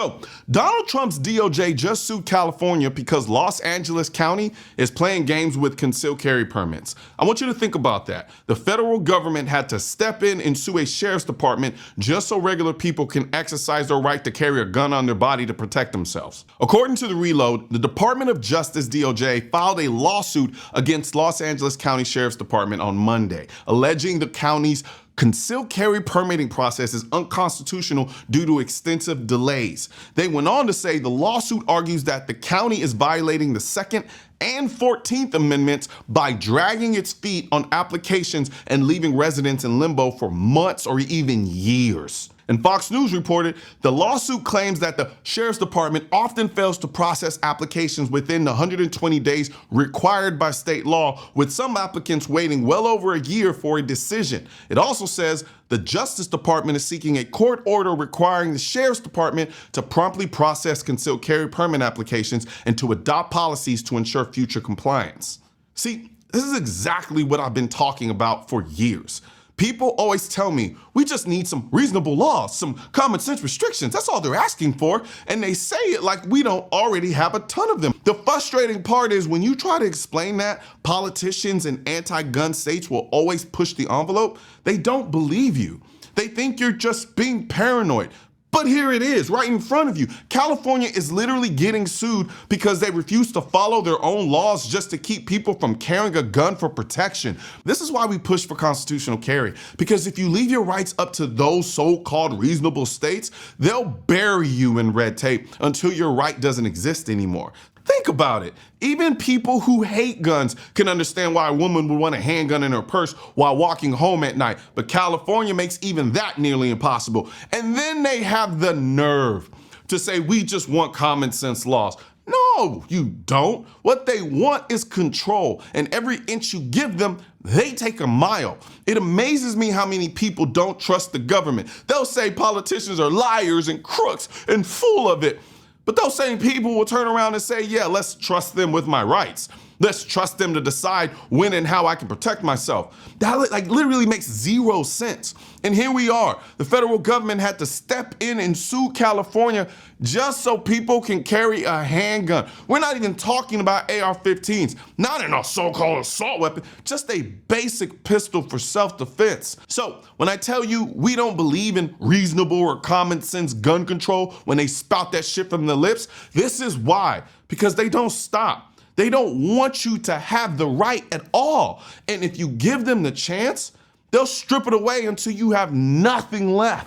So, Donald Trump's DOJ just sued California because Los Angeles County is playing games with concealed carry permits. I want you to think about that. The federal government had to step in and sue a sheriff's department just so regular people can exercise their right to carry a gun on their body to protect themselves. According to The Reload, the Department of Justice DOJ filed a lawsuit against Los Angeles County Sheriff's Department on Monday, alleging the county's concealed carry permitting process is unconstitutional due to extensive delays. They went on to say the lawsuit argues that the county is violating the Second and 14th Amendments by dragging its feet on applications and leaving residents in limbo for months or even years. And Fox News reported the lawsuit claims that the Sheriff's Department often fails to process applications within the 120 days required by state law, with some applicants waiting well over a year for a decision. It also says the Justice Department is seeking a court order requiring the Sheriff's Department to promptly process concealed carry permit applications and to adopt policies to ensure future compliance. See, this is exactly what I've been talking about for years. People always tell me, we just need some reasonable laws, some common sense restrictions. That's all they're asking for. And they say it like we don't already have a ton of them. The frustrating part is when you try to explain that politicians and anti-gun states will always push the envelope, they don't believe you. They think you're just being paranoid. But here it is, right in front of you. California is literally getting sued because they refuse to follow their own laws just to keep people from carrying a gun for protection. This is why we push for constitutional carry, because if you leave your rights up to those so-called reasonable states, they'll bury you in red tape until your right doesn't exist anymore. Think about it. Even people who hate guns can understand why a woman would want a handgun in her purse while walking home at night. But California makes even that nearly impossible. And then they have the nerve to say we just want common sense laws. No, you don't. What they want is control. And every inch you give them, they take a mile. It amazes me how many people don't trust the government. They'll say politicians are liars and crooks and full of it. But those same people will turn around and say, yeah, let's trust them with my rights. Let's trust them to decide when and how I can protect myself. That literally makes zero sense. And here we are. The federal government had to step in and sue California just so people can carry a handgun. We're not even talking about AR-15s, not in a so-called assault weapon, just a basic pistol for self-defense. So when I tell you we don't believe in reasonable or common sense gun control when they spout that shit from their lips, this is why, because they don't stop. They don't want you to have the right at all. And if you give them the chance, they'll strip it away until you have nothing left.